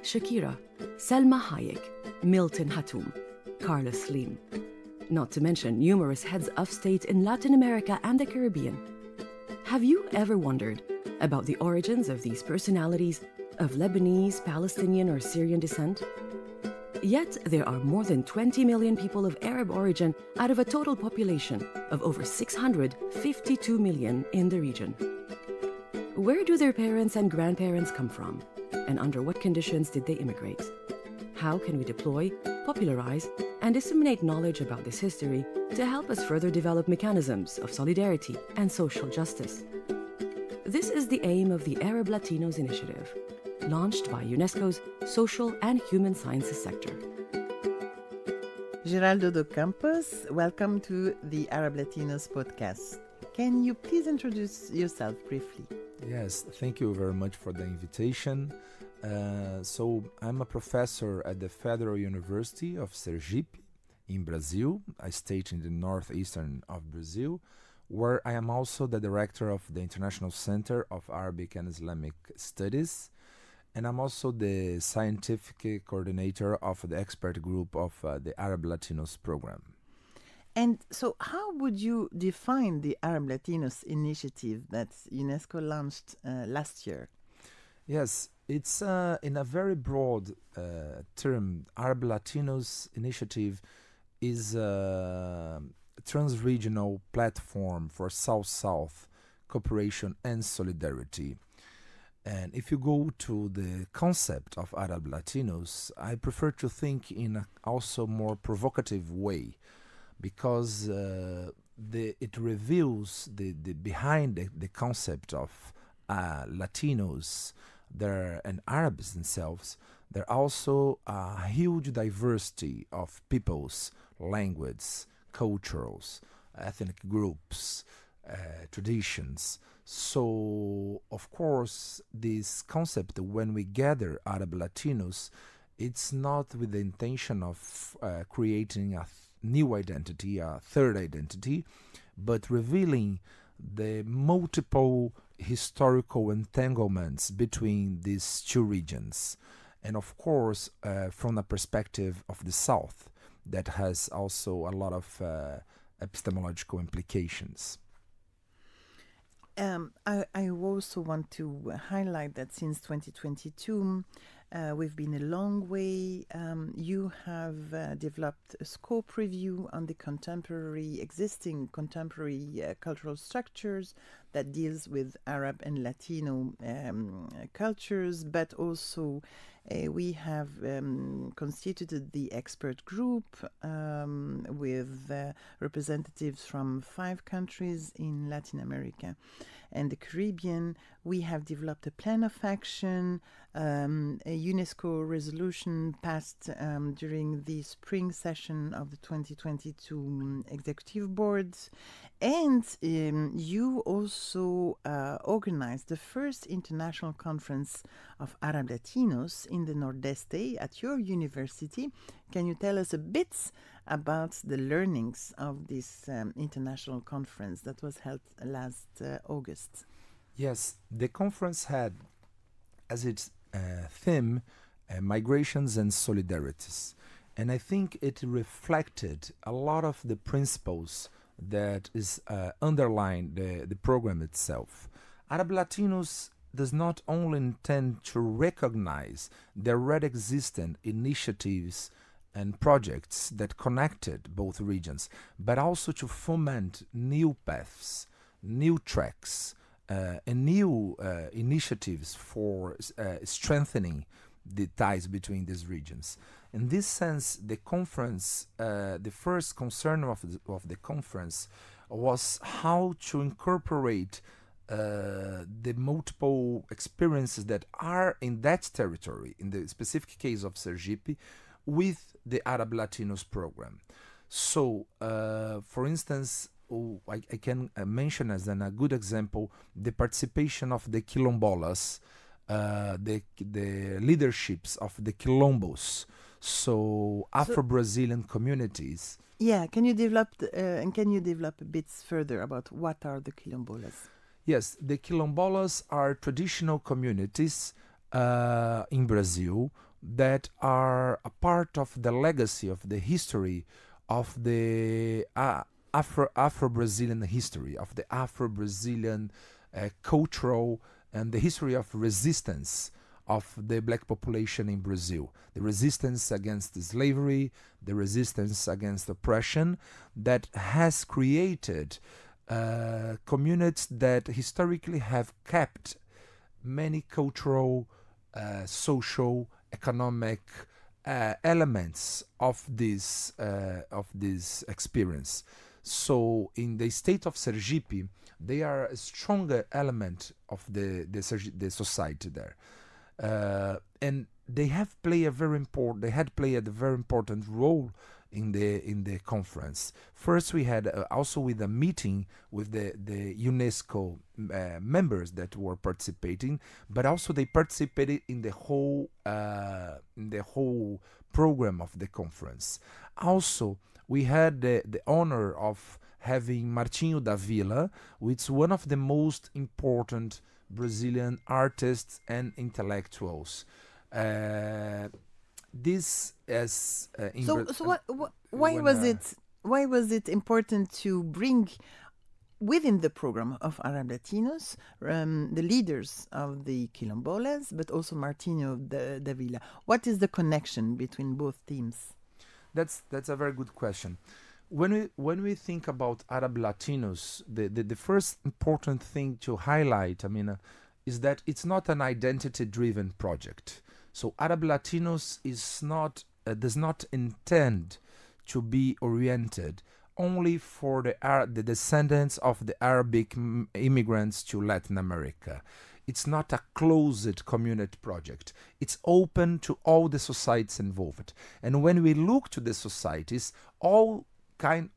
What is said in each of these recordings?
Shakira, Selma Hayek, Milton Hatoum, Carlos Slim, not to mention numerous heads of state in Latin America and the Caribbean. Have you ever wondered about the origins of these personalities of Lebanese, Palestinian, or Syrian descent? Yet there are more than 20 million people of Arab origin out of a total population of over 652 million in the region. Where do their parents and grandparents come from? And under what conditions did they immigrate? How can we deploy, popularize, and disseminate knowledge about this history to help us further develop mechanisms of solidarity and social justice? This is the aim of the Arab Latinos Initiative, launched by UNESCO's Social and Human Sciences sector. Geraldo dos Campos, welcome to the Arab Latinos podcast. Can you please introduce yourself briefly? Yes, thank you very much for the invitation. So I'm a professor at the Federal University of Sergipe in Brazil, a state in the northeastern of Brazil, where I am also the director of the International Center of Arabic and Islamic Studies, and I'm also the scientific coordinator of the expert group of the Arab Latinos program. And so how would you define the Arab Latinos initiative that UNESCO launched last year? Yes, it's in a very broad term. Arab Latinos initiative is a trans-regional platform for South-South cooperation and solidarity. And if you go to the concept of Arab Latinos, I prefer to think in a also more provocative way, because it reveals the behind the concept of Latinos and Arabs themselves. There are also a huge diversity of peoples, languages, cultures, ethnic groups, traditions. So, of course, this concept, when we gather Arab Latinos, it's not with the intention of creating a new identity, a third identity, but revealing the multiple historical entanglements between these two regions. And of course, from the perspective of the South, that has also a lot of epistemological implications. I also want to highlight that since 2022, we've been a long way. You have developed a scope review on the existing contemporary cultural structures that deals with Arab and Latino cultures, but also we have constituted the expert group with representatives from 5 countries in Latin America and the Caribbean. We have developed a plan of action, a UNESCO resolution passed during the spring session of the 2022 Executive Board, and you also organized the first international conference of Arab Latinos in the Nordeste at your university. Can you tell us a bit about the learnings of this international conference that was held last August? Yes, the conference had as its theme migrations and solidarities. And I think it reflected a lot of the principles that is underlying the program itself. Arab Latinos does not only intend to recognize the already existent initiatives and projects that connected both regions, but also to foment new paths, new tracks, and new initiatives for strengthening the ties between these regions. In this sense, the conference, the first concern of the conference was how to incorporate the multiple experiences that are in that territory, in the specific case of Sergipe, with the Arab Latinos program. So, for instance, I can mention as a good example the participation of the Quilombolas, the leaderships of the Quilombos, so Afro-Brazilian communities. Yeah, can you develop a bit further about what are the Quilombolas? Yes, the Quilombolas are traditional communities in Brazil that are a part of the legacy of the history of the Afro-Brazilian history, of the Afro-Brazilian cultural and the history of resistance of the black population in Brazil. The resistance against slavery, the resistance against oppression that has created communities that historically have kept many cultural, social, economic elements of this experience. So in the state of Sergipe, they are a stronger element of the society there, and they had played a very important role in the conference. First, we had also with a meeting with the UNESCO members that were participating, but also they participated in the whole program of the conference. Also, we had the honor of having Martinho da Vila, which is one of the most important Brazilian artists and intellectuals. This is why was it important to bring within the program of Arab Latinos the leaders of the Quilombolas, but also Martinho da Vila? What is the connection between both teams? That's a very good question. When we think about Arab Latinos, the first important thing to highlight, is that it's not an identity-driven project. So Arab Latinos does not intend to be oriented only for the descendants of the Arabic immigrants to Latin America. It's not a closed community project. It's open to all the societies involved. And when we look to the societies, all kinds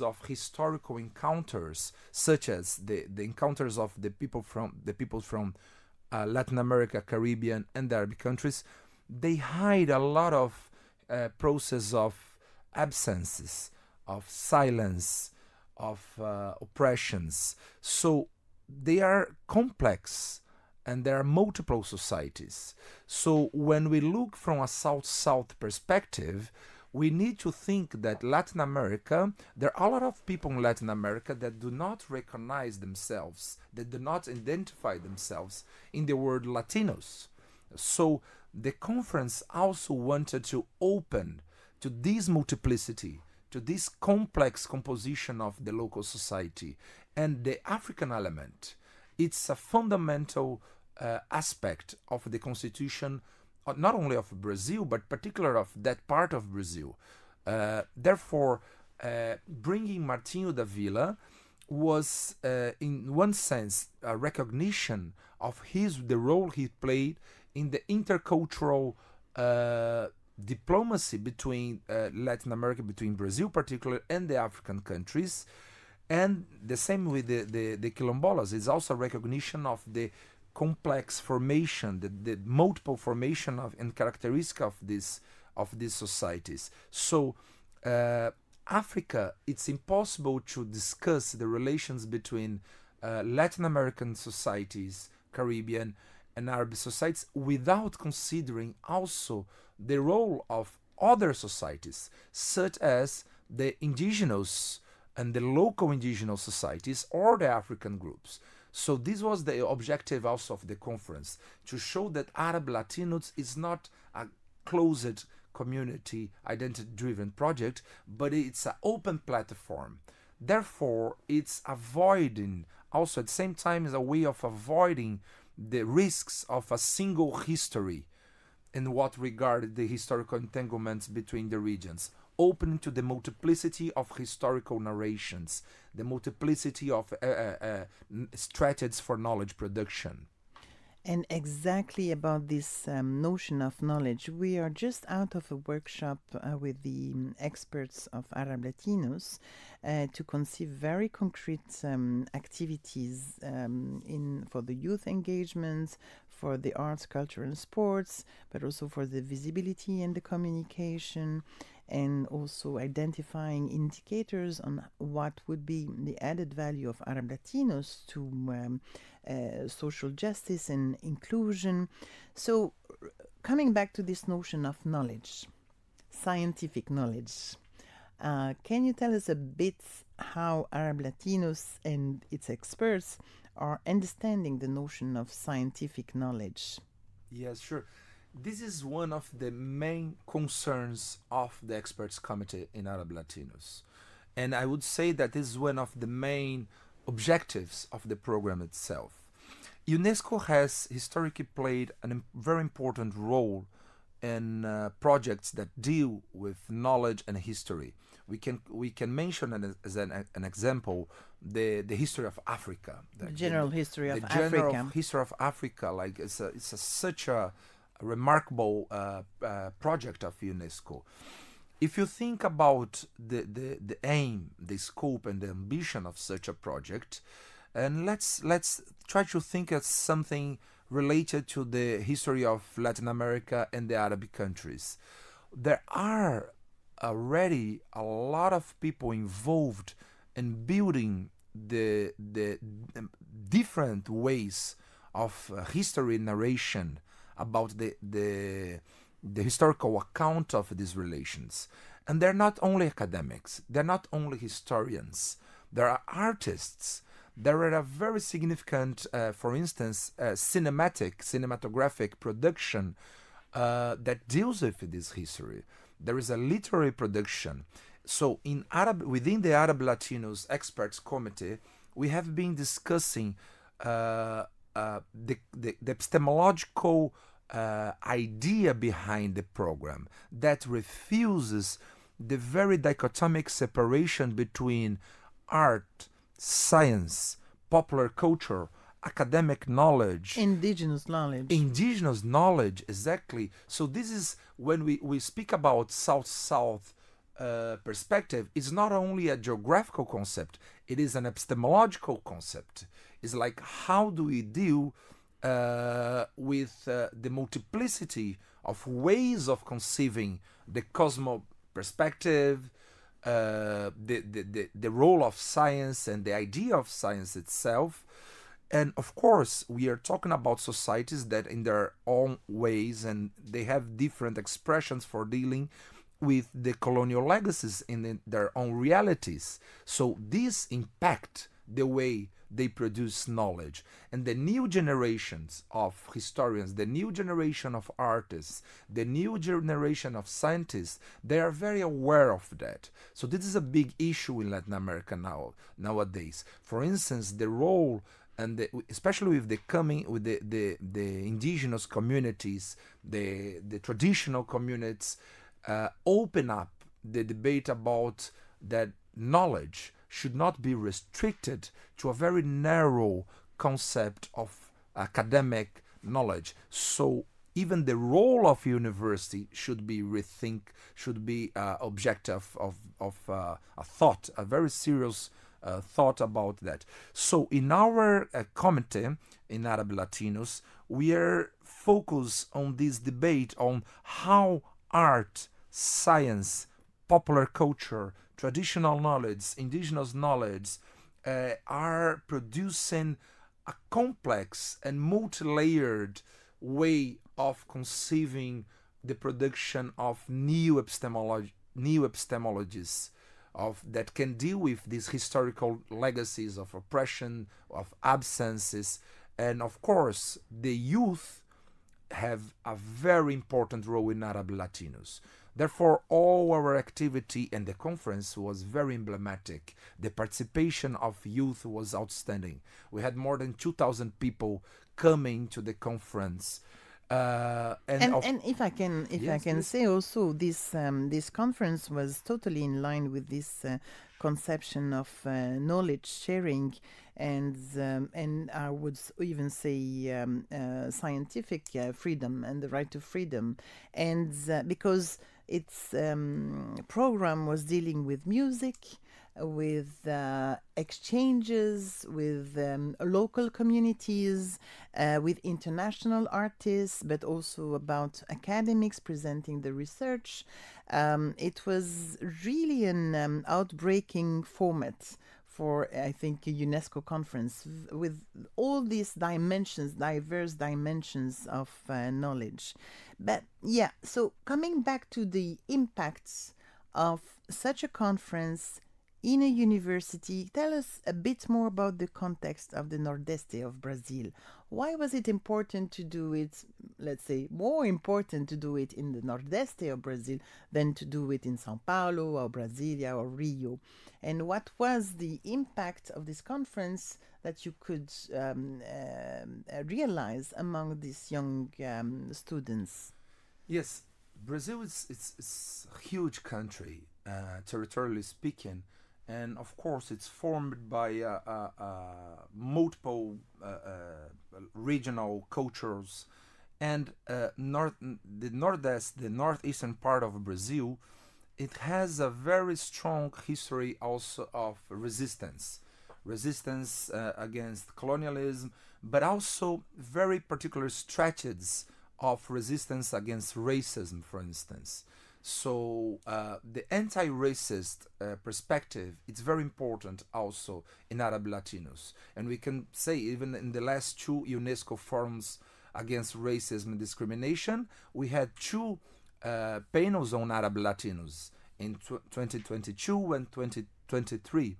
of historical encounters, such as the encounters of the people from Latin America, Caribbean, and the Arabic countries, they hide a lot of process of absences, of silence, of oppressions. So they are complex, and there are multiple societies. So when we look from a South-South perspective, we need to think that Latin America, there are a lot of people in Latin America that do not recognize themselves, that do not identify themselves in the word Latinos. So the conference also wanted to open to this multiplicity, to this complex composition of the local society. And the African element, it's a fundamental aspect of the constitution, not only of Brazil, but particularly of that part of Brazil. Therefore, bringing Martinho da Vila was, in one sense, a recognition of the role he played in the intercultural diplomacy between Latin America, between Brazil particularly, and the African countries. And the same with the Quilombolas. It's also a recognition of the complex formation, the multiple formation of and characteristic of these societies. So Africa, it's impossible to discuss the relations between Latin American societies, Caribbean, and Arab societies without considering also the role of other societies, such as the indigenous and the local indigenous societies or the African groups. So this was the objective also of the conference, to show that Arab Latinos is not a closed community identity-driven project, but it's an open platform. Therefore, it's avoiding, also at the same time, is a way of avoiding the risks of a single history in what regard the historical entanglements between the regions, open to the multiplicity of historical narrations, the multiplicity of strategies for knowledge production. And exactly about this notion of knowledge, we are just out of a workshop with the experts of Arab Latinos to conceive very concrete activities for the youth engagements, for the arts, culture, and sports, but also for the visibility and the communication, and also identifying indicators on what would be the added value of Arab Latinos to social justice and inclusion. So coming back to this notion of knowledge, scientific knowledge, can you tell us a bit how Arab Latinos and its experts are understanding the notion of scientific knowledge? Yes, sure. This is one of the main concerns of the experts committee in Arab Latinos. And I would say that this is one of the main objectives of the program itself. UNESCO has historically played a very important role in projects that deal with knowledge and history. We can mention as an example the history of Africa, the general history of Africa. The general history of Africa, like such a remarkable project of UNESCO. If you think about the aim, the scope, and the ambition of such a project, and let's try to think of something related to the history of Latin America and the Arab countries. There are already a lot of people involved in building the different ways of history narration about the historical account of these relations. And they're not only academics, they're not only historians, there are artists. There are a very significant, for instance, cinematographic production that deals with this history. There is a literary production. So within the Arab Latinos Experts Committee, we have been discussing the epistemological idea behind the program that refuses the very dichotomic separation between art, science, popular culture, academic knowledge, indigenous knowledge, exactly. So this is when we speak about South-South perspective, it's not only a geographical concept, it is an epistemological concept. It's like, how do we deal with the multiplicity of ways of conceiving the cosmo perspective, the role of science and the idea of science itself. And of course, we are talking about societies that in their own ways, and they have different expressions for dealing with the colonial legacies in their own realities. So these impact the way they produce knowledge. And the new generations of historians, the new generation of artists, the new generation of scientists, they are very aware of that. So this is a big issue in Latin America nowadays. For instance, the role, and especially with the indigenous communities, the traditional communities, open up the debate about that knowledge should not be restricted to a very narrow concept of academic knowledge. So even the role of university should be objective of a thought, a very serious thought about that. So in our committee in Arab Latinos, we are focused on this debate on how art, science, popular culture, traditional knowledge, indigenous knowledge are producing a complex and multi-layered way of conceiving the production of new epistemologies that can deal with these historical legacies of oppression, of absences. And of course, the youth have a very important role in Arab Latinos. Therefore, all our activity and the conference was very emblematic. The participation of youth was outstanding. We had more than 2,000 people coming to the conference. And if I can say also, this conference was totally in line with this conception of knowledge sharing, and I would even say scientific freedom and the right to freedom, and because its program was dealing with music, with exchanges with local communities, with international artists, but also about academics presenting the research. It was really an outbreaking format for, I think, a UNESCO conference with all these dimensions, diverse dimensions of knowledge. But yeah, so coming back to the impacts of such a conference in a university, tell us a bit more about the context of the Nordeste of Brazil. Why was it important to do it, let's say, more important to do it in the Nordeste of Brazil than to do it in São Paulo or Brasilia or Rio? And what was the impact of this conference that you could realize among these young students? Yes, Brazil is a huge country, territorially speaking, and of course it's formed by multiple regional cultures, and the Nordeste, the northeastern part of Brazil, it has a very strong history also of resistance against colonialism, but also very particular strategies of resistance against racism, for instance. So the anti-racist perspective, it's very important also in Arab Latinos. And we can say even in the last two UNESCO forums against racism and discrimination, we had two panels on Arab Latinos in 2022 and 2023.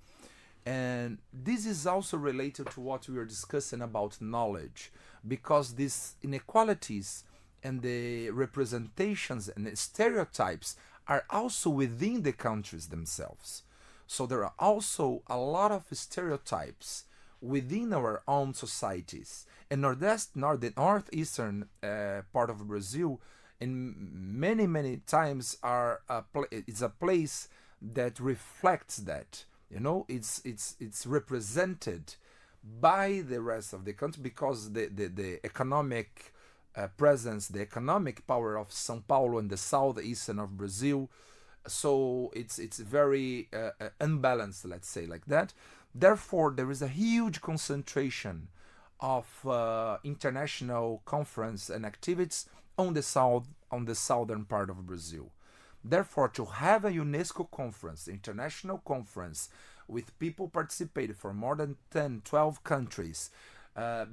And this is also related to what we were discussing about knowledge, because these inequalities and the representations and the stereotypes are also within the countries themselves. So there are also a lot of stereotypes within our own societies. And the northeastern part of Brazil, in many times it's a place that reflects that. You know, it's represented by the rest of the country because the economic presence, the economic power of São Paulo and the southeastern of Brazil. So it's very unbalanced, let's say like that. Therefore, there is a huge concentration of international conference and activities on the southern part of Brazil. Therefore, to have a UNESCO conference, international conference, with people participating from more than 10, 12 countries,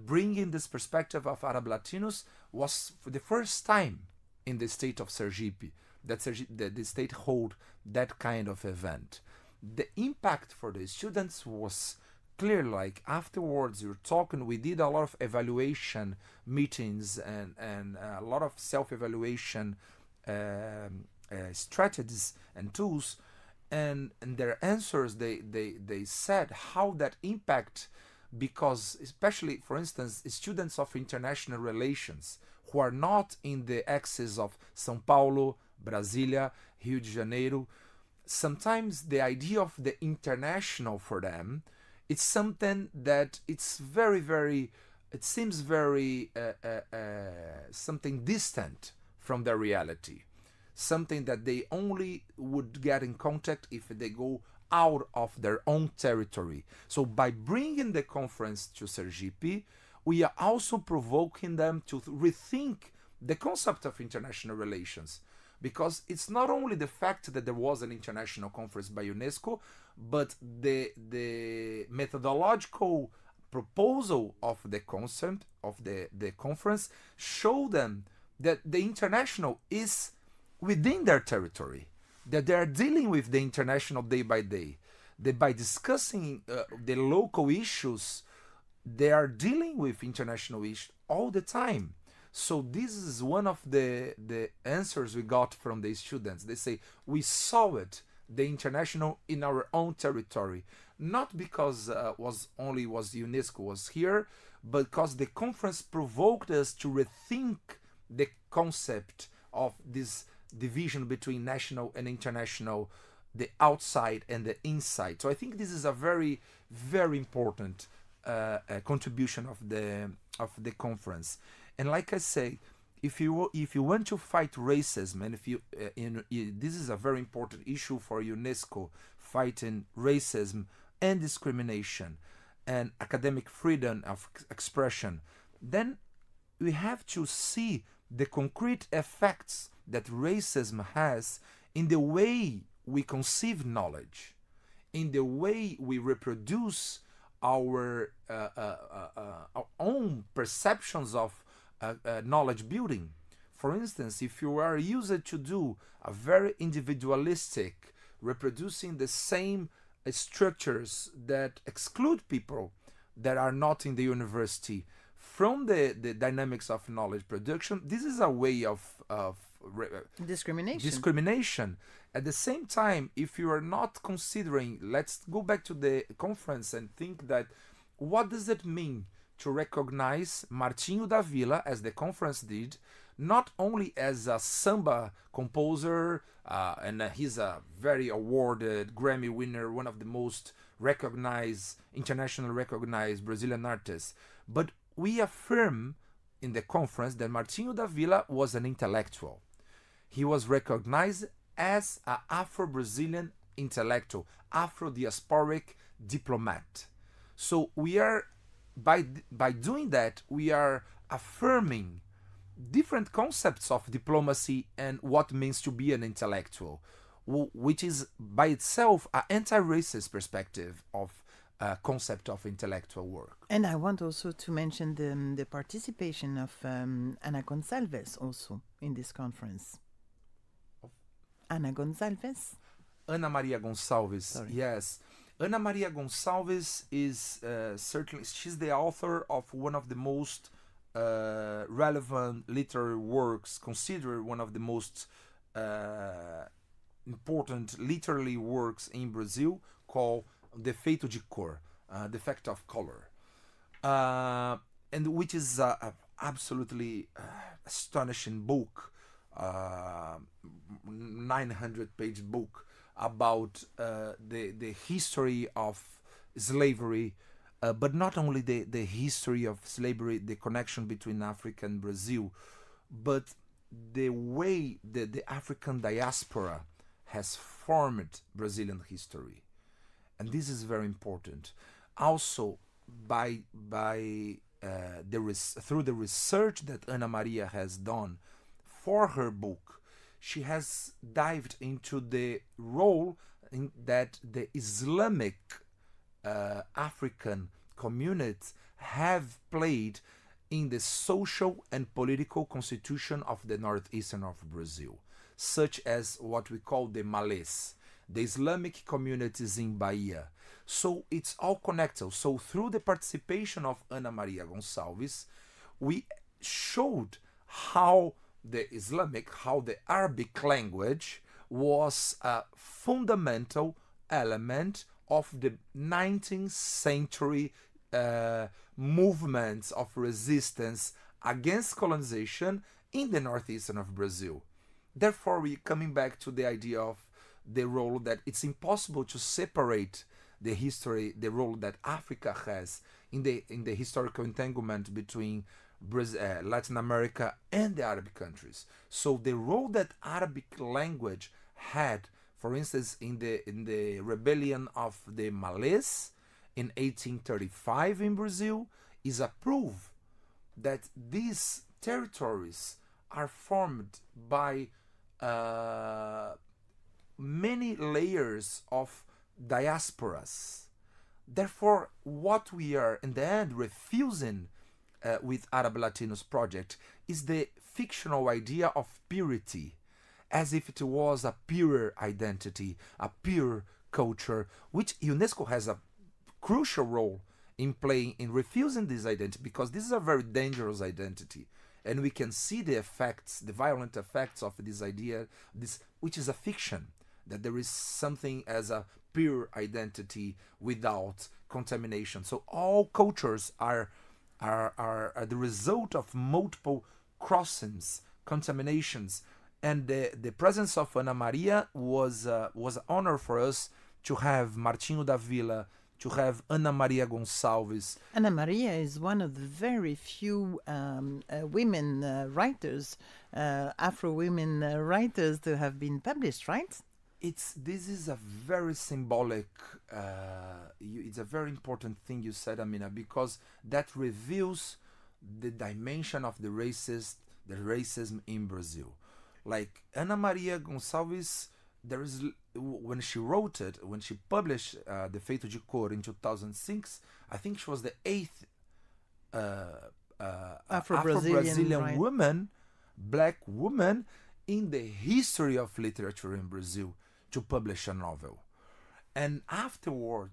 bringing this perspective of Arab Latinos was for the first time in the state of Sergipe, that the state hold that kind of event. The impact for the students was clear. Like afterwards, we did a lot of evaluation meetings and a lot of self-evaluation strategies and tools, and their answers, they said how that impact, because especially, for instance, students of international relations who are not in the axis of São Paulo, Brasilia, Rio de Janeiro, sometimes the idea of the international for them, it's something that it's it seems very something distant from their reality, something that they only would get in contact if they go out of their own territory. So by bringing the conference to Sergipe, we are also provoking them to rethink the concept of international relations, because it's not only the fact that there was an international conference by UNESCO, but the methodological proposal of the concept of the conference show them that the international is within their territory, that they are dealing with the international day by day, that by discussing the local issues, they are dealing with international issues all the time. So this is one of the answers we got from the students. They say, we saw it, the international, in our own territory, not because UNESCO was here, but because the conference provoked us to rethink the concept of this division between national and international, the outside and the inside. So I think this is a very, very important contribution of the conference. And like I say, if you want to fight racism, and this is a very important issue for UNESCO, fighting racism and discrimination and academic freedom of expression, then we have to see the concrete effects that racism has in the way we conceive knowledge, in the way we reproduce our own perceptions of knowledge building. For instance, if you are used to do a very individualistic, reproducing the same structures that exclude people that are not in the university from the dynamics of knowledge production, this is a way of discrimination. At the same time, if you are not considering, let's go back to the conference and think that what does it mean to recognize Martinho da Vila, as the conference did, not only as a samba composer, and he's a very awarded Grammy winner, one of the most recognized, internationally recognized Brazilian artists, but we affirm in the conference that Martinho da Vila was an intellectual. He was recognized as an Afro-Brazilian intellectual, Afro-diasporic diplomat. So we are, by doing that, we are affirming different concepts of diplomacy and what means to be an intellectual, which is by itself an anti-racist perspective of concept of intellectual work. And I want also to mention the participation of Ana Gonçalves also in this conference. Ana Gonçalves? Ana Maria Gonçalves, Sorry. yes. Ana Maria Gonçalves is certainly, she's the author of one of the most relevant literary works, considered one of the most important literary works in Brazil, called Defeito de Cor, The Effect of Color, and which is an absolutely astonishing book, 900-page book about the history of slavery, but not only the history of slavery, the connection between Africa and Brazil, but the way that the African diaspora has formed Brazilian history. And this is very important. Also, through the research that Ana Maria has done for her book, she has dived into the role that the Islamic African communities have played in the social and political constitution of the northeastern of Brazil, such as what we call the Malês, the Islamic communities in Bahia. So it's all connected. So through the participation of Ana Maria Gonçalves, we showed how the Arabic language was a fundamental element of the 19th century movements of resistance against colonization in the northeastern of Brazil. Therefore, we're coming back to the idea of the role that it's impossible to separate the history, the role that Africa has in the historical entanglement between Latin America and the Arab countries. So the role that Arabic language had, for instance, in the rebellion of the Malês in 1835 in Brazil, is a proof that these territories are formed by many layers of diasporas. Therefore, what we are in the end refusing with Arab Latinos project is the fictional idea of purity, as if it was a pure identity, a pure culture, which UNESCO has a crucial role in playing in refusing this identity, because this is a very dangerous identity, and we can see the effects, the violent effects of this idea, this which is a fiction, that there is something as a pure identity without contamination. So all cultures are the result of multiple crossings, contaminations, and the presence of Ana Maria was an honor for us to have Martinho da Vila, to have Ana Maria Gonçalves. Ana Maria is one of the very few women writers, Afro women writers to have been published, right? This is a very symbolic, it's a very important thing you said, Amina, because that reveals the dimension of the racism in Brazil. Like Ana Maria Gonçalves, there is when she wrote it, when she published Defeito de Cor in 2006, I think she was the eighth Afro-Brazilian right. woman, black woman, in the history of literature in Brazil to publish a novel. And afterward,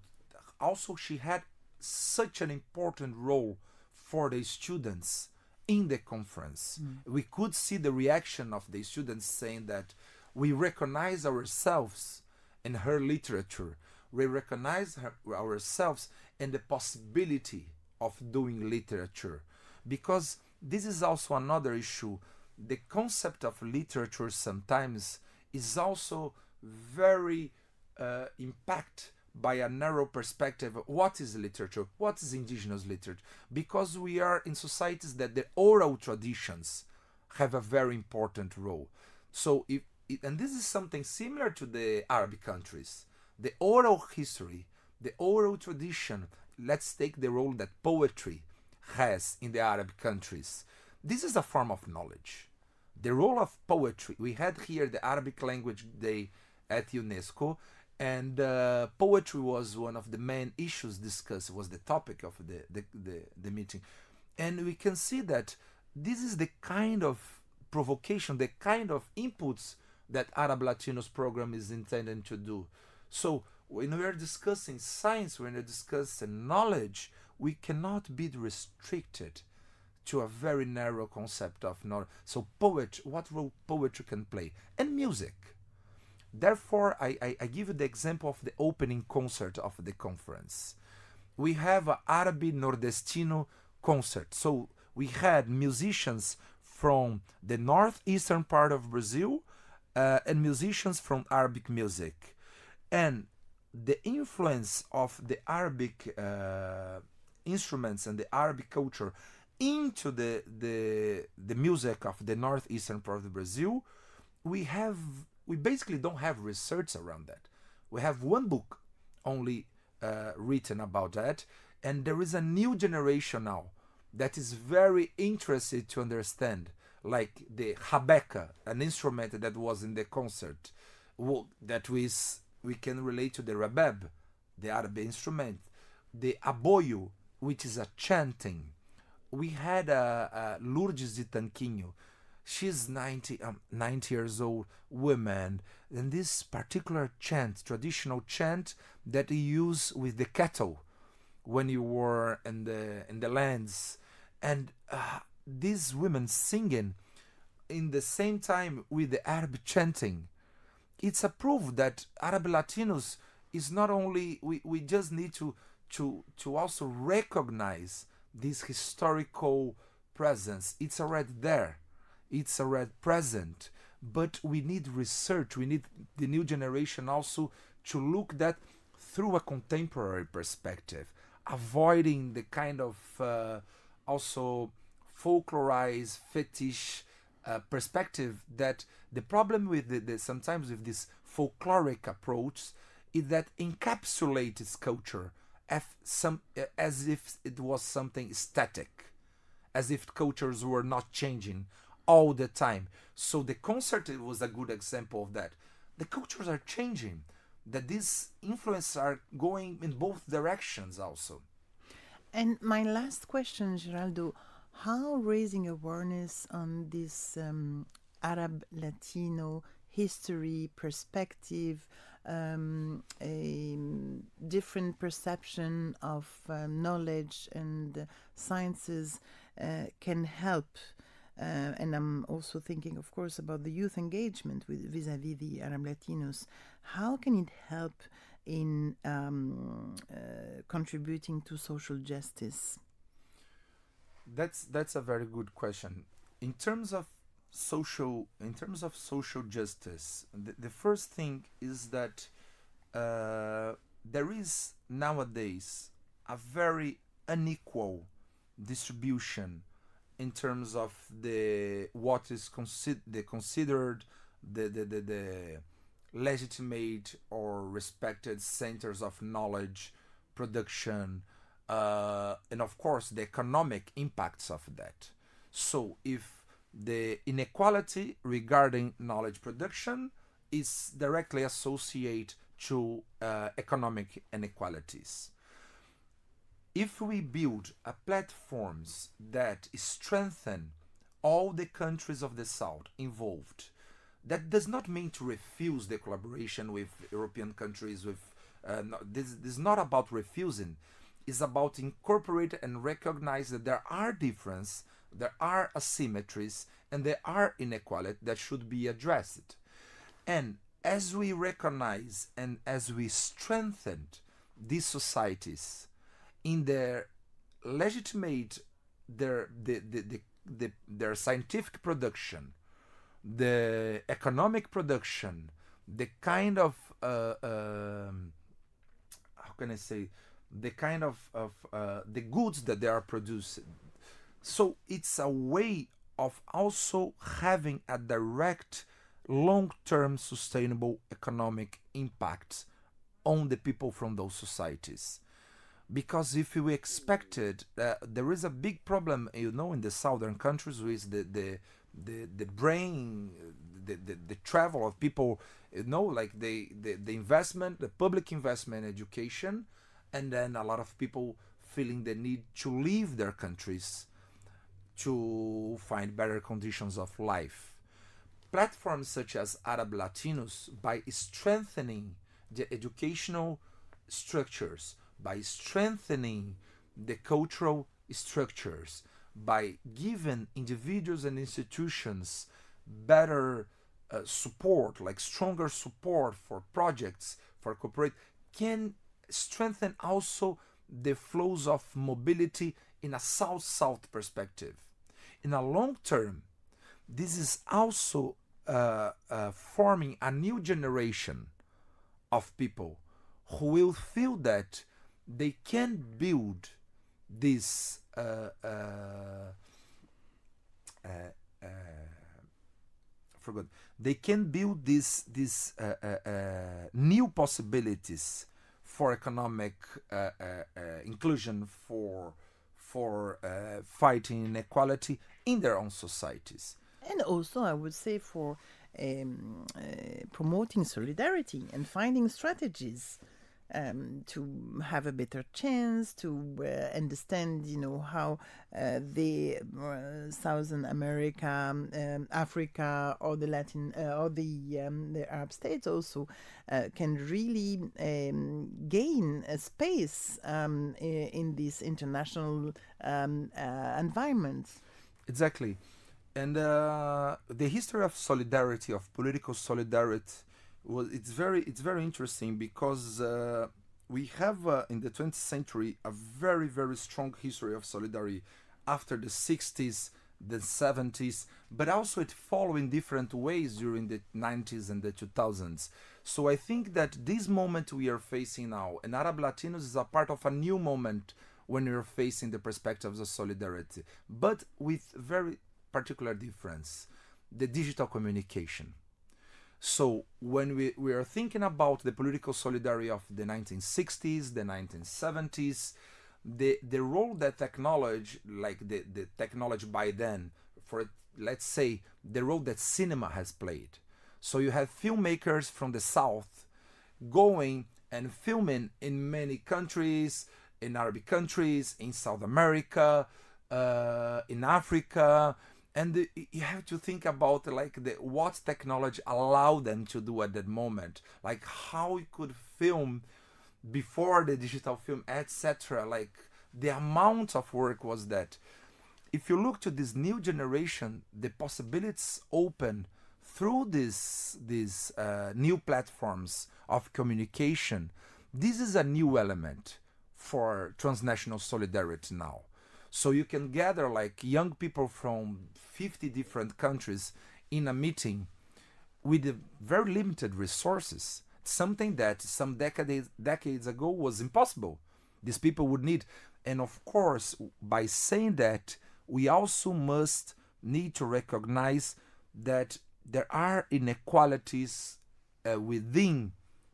also she had such an important role for the students in the conference. We could see the reaction of the students saying that we recognize ourselves in her literature. We recognize ourselves in the possibility of doing literature. Because this is also another issue. The concept of literature sometimes is also very impacted by a narrow perspective. What is literature? What is indigenous literature? Because we are in societies that the oral traditions have a very important role. So and this is something similar to the Arabic countries. The oral history, the oral tradition, let's take the role that poetry has in the Arab countries. This is a form of knowledge. The role of poetry, we had here the Arabic Language Day at UNESCO, and poetry was one of the main issues discussed, was the topic of the meeting. And we can see that this is the kind of provocation, the kind of inputs that Arab Latinos program is intended to do. So when we are discussing science, when we're discussing knowledge, we cannot be restricted to a very narrow concept of knowledge. So poetry, what role poetry can play, and music. Therefore, I give you the example of the opening concert of the conference. We have an Arabi Nordestino concert. So we had musicians from the northeastern part of Brazil and musicians from Arabic music. And the influence of the Arabic instruments and the Arabic culture into the music of the northeastern part of Brazil, we basically don't have research around that. We have one book only written about that, and there is a new generation now that is very interested to understand, like the habeka, an instrument that was in the concert, that we can relate to the rabab, the Arab instrument, the aboio, which is a chanting. We had Lourdes de Tanquinho. She's 90 years old woman, and this particular chant, traditional chant that you use with the cattle when you were in the lands, and these women singing in the same time with the Arab chanting. It's a proof that Arab Latinos is not only, we just need to also recognize this historical presence. It's already there. It's already present. But we need research. We need the new generation also to look that through a contemporary perspective, avoiding the kind of also folklorized, fetish perspective that the problem with sometimes with this folkloric approach is that encapsulates its culture as if it was something static, as if cultures were not changing all the time. So the concert was a good example of that. The cultures are changing, that these influences are going in both directions also. And my last question, Geraldo, how raising awareness on this Arab Latino history perspective, a different perception of knowledge and sciences can help. And I'm also thinking, of course, about the youth engagement with vis-a-vis the Arab Latinos. How can it help in contributing to social justice? That's a very good question. In terms of social justice, the first thing is that there is nowadays a very unequal distribution in terms of what is considered the legitimate or respected centers of knowledge production, and of course the economic impacts of that. So if the inequality regarding knowledge production is directly associated to economic inequalities. If we build platforms that strengthen all the countries of the South involved, that does not mean to refuse the collaboration with European countries. This is not about refusing. It's about incorporate and recognize that there are differences, there are asymmetries, and there are inequalities that should be addressed. And as we recognize and as we strengthen these societies in their legitimate their scientific production, the economic production, the kind of how can I say, the kind of the goods that they are producing. So it's a way of also having a direct long-term sustainable economic impact on the people from those societies. Because if we expected, there is a big problem, in the southern countries with the brain, the travel of people, like the investment, the public investment in education, and then a lot of people feeling the need to leave their countries to find better conditions of life. Platforms such as Arab Latinos, by strengthening the educational structures, by strengthening the cultural structures, by giving individuals and institutions better support, like stronger support for projects, for corporate, can strengthen also the flows of mobility in a South-South perspective. In a long term, this is also forming a new generation of people who will feel that they can build this they can build these new possibilities for economic inclusion, for fighting inequality in their own societies. And also, I would say, for promoting solidarity and finding strategies to have a better chance to understand, how the Southern America, Africa, or the Latin, or the Arab states also can really gain a space in this international environment. Exactly. And the history of solidarity, of political solidarity, it's very interesting because we have in the 20th century a very, very strong history of solidarity after the 60s, the 70s, but also it followed in different ways during the 90s and the 2000s. So I think that this moment we are facing now, and Arab Latinos is a part of a new moment when we are facing the perspectives of solidarity, but with very particular difference: the digital communication. So when we are thinking about the political solidarity of the 1960s, the 1970s, the role that technology, like the technology by then, for let's say the role that cinema has played. So you have filmmakers from the South going and filming in many countries, in Arabic countries, in South America, in Africa. And you have to think about what technology allowed them to do at that moment, like how you could film before the digital film, etc. Like the amount of work was that. If you look to this new generation, the possibilities open through these new platforms of communication. This is a new element for transnational solidarity now. So you can gather like young people from 50 different countries in a meeting with very limited resources, something that some decades ago was impossible. These people would need, and of course, by saying that, we also must need to recognize that there are inequalities within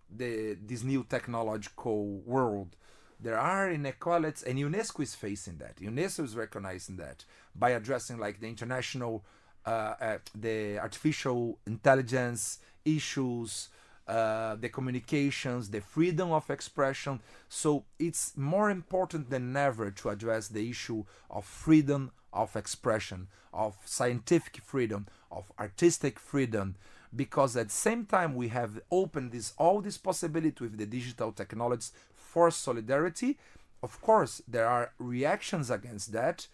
this new technological world. There are inequalities, and UNESCO is facing that. UNESCO is recognizing that by addressing like the international, the artificial intelligence issues, the communications, the freedom of expression. So it's more important than ever to address the issue of freedom of expression, of scientific freedom, of artistic freedom, because at the same time we have opened all this possibility with the digital technologies for solidarity. Of course, there are reactions against that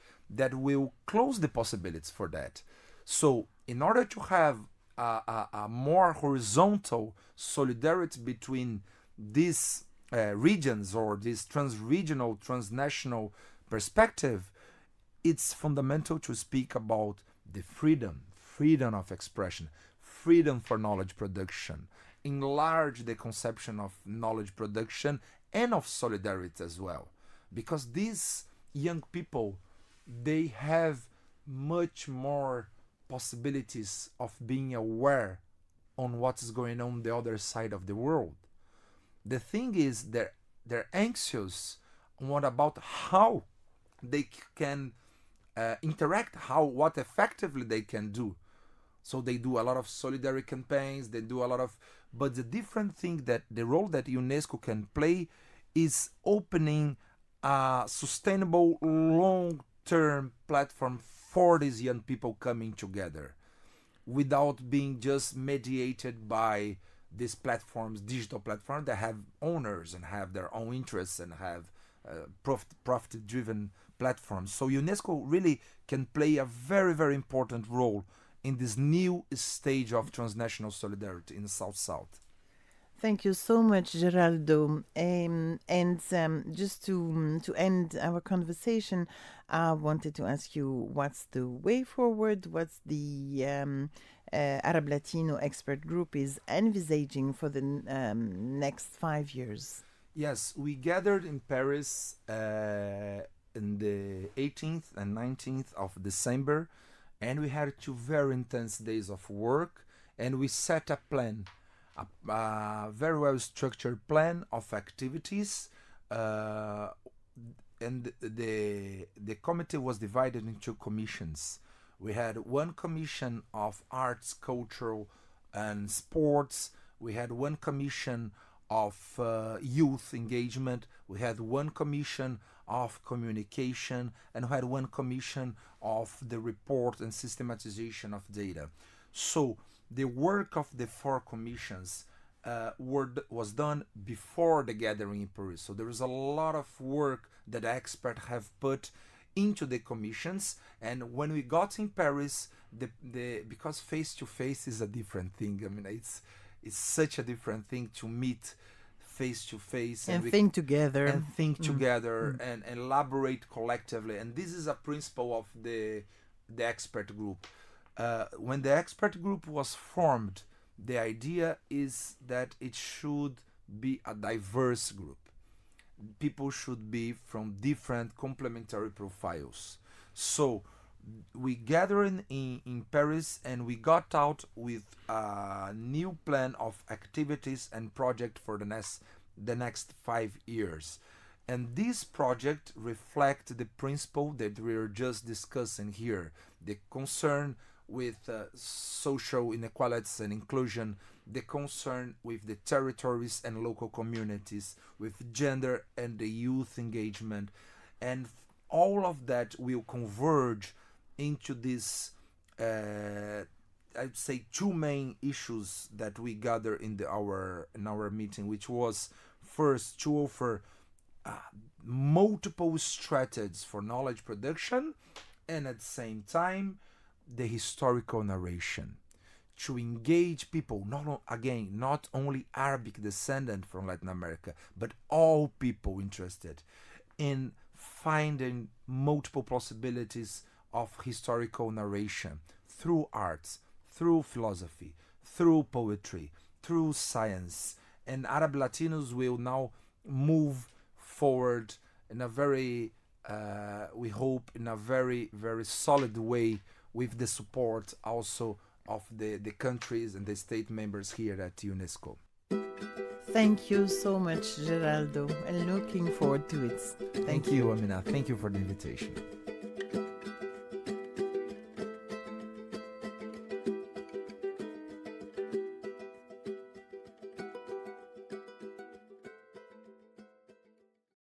will close the possibilities for that. So in order to have a more horizontal solidarity between these regions, or this trans-regional, transnational perspective, it's fundamental to speak about the freedom of expression, freedom for knowledge production, enlarge the conception of knowledge production and of solidarity as well. Because these young people, they have much more possibilities of being aware on what is going on the other side of the world. The thing is, they're anxious on what about how they can interact, what effectively they can do. So they do a lot of solidarity campaigns, they do a lot of, but the different thing, that the role that UNESCO can play is opening a sustainable long-term platform for these young people coming together, without being just mediated by these platforms, digital platforms that have owners and have their own interests and have profit-driven platforms. So UNESCO really can play a very, very important role in this new stage of transnational solidarity in the South-South. Thank you so much, Geraldo. Just to end our conversation, I wanted to ask you, what's the way forward? What's the Arab Latino expert group is envisaging for the next 5 years? Yes, we gathered in Paris in the 18th and 19th of December, and we had 2 very intense days of work, and we set a plan, a very well structured plan of activities, and the committee was divided into commissions. We had one commission of arts, cultural and sports. We had one commission of youth engagement. We had one commission of communication, and we had one commission of the report and systematization of data. So the work of the 4 commissions was done before the gathering in Paris. So there is a lot of work that experts have put into the commissions, and when we got in Paris, because face to face is a different thing. I mean, it's such a different thing to meet face to face and think together and elaborate collectively. And this is a principle of the expert group. When the expert group was formed, the idea is that it should be a diverse group. People should be from different complementary profiles. So we gathered in Paris, and we got out with a new plan of activities and project for the next 5 years. And this project reflects the principle that we're just discussing here, the concern with social inequalities and inclusion, the concern with the territories and local communities, with gender and the youth engagement, and all of that will converge into this, I'd say, 2 main issues that we gather in our meeting, which was first to offer multiple strategies for knowledge production, and at the same time the historical narration, to engage people, not only Arabic descendant from Latin America, but all people interested in finding multiple possibilities of historical narration through arts, through philosophy, through poetry, through science. And Arab Latinos will now move forward in a very, we hope, in a very, very solid way, with the support also of the countries and the state members here at UNESCO. Thank you so much, Geraldo, and looking forward to it. Thank you, Amina. Thank you for the invitation.